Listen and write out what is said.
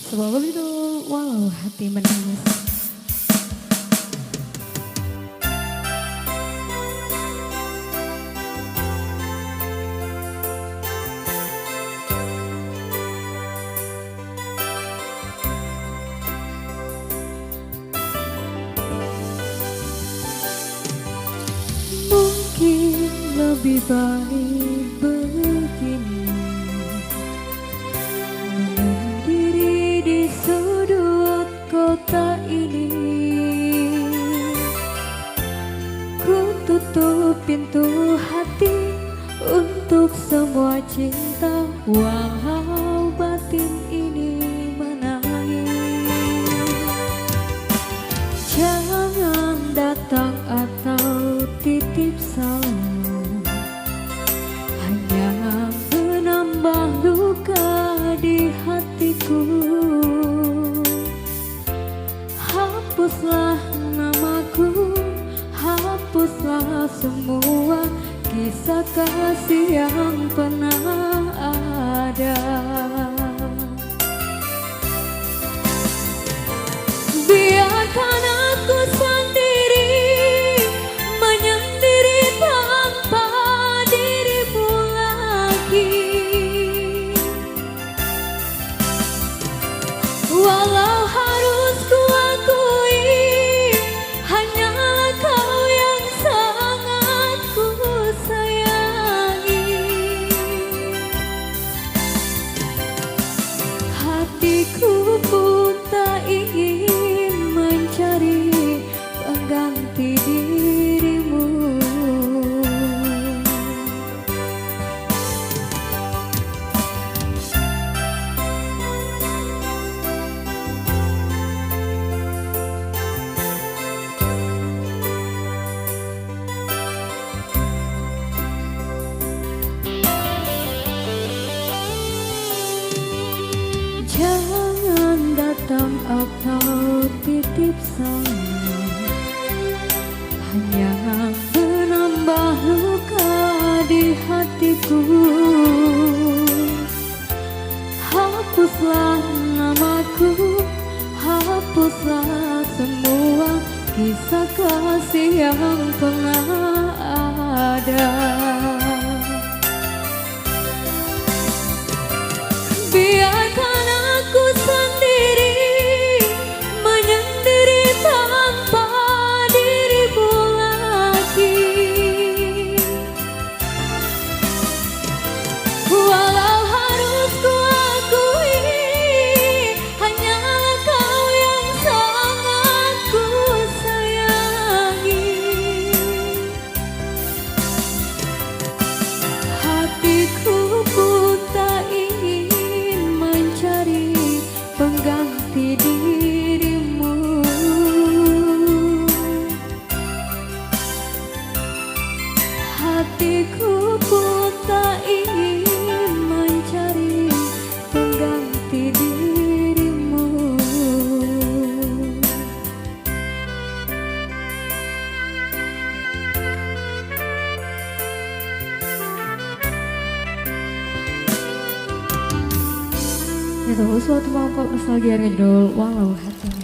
Sebab itu walau hati menangis. Mungkin lebih baik begini, menyendiri di sudut kota ini. Ku tutup pintu hati untuk semua cinta, walau batin ini menangis. Jangan datang atau titip salam, hanya menambah luka di hatiku. Hapuslah namaku, hapuslah semua kisah kasih yang pernah ada. Biarkan aku sendiri, menyendiri tanpa dirimu lagi. Walau harus kuakui, hanyalah kau yang sangat ku sayangi. Hatiku pun tak ingin mencari pengganti dirimu. Jangan datang atau titip salam, hanya menambah luka di hatiku. Hapuslah namaku, hapuslah semua kisah kasih yang pernah ada. Biarkan aku sendiri, menyendiri tanpa dirimu lagi. Walau harus kuakui, hanyalah kau yang sangat ku sayangi. Hatiku pun tak ingin mencari pengganti dirimu. Hatiku pun tak ingin mencari pengganti dirimu. Itu suatu mangkok nostalgia dengan judul Walau Hati.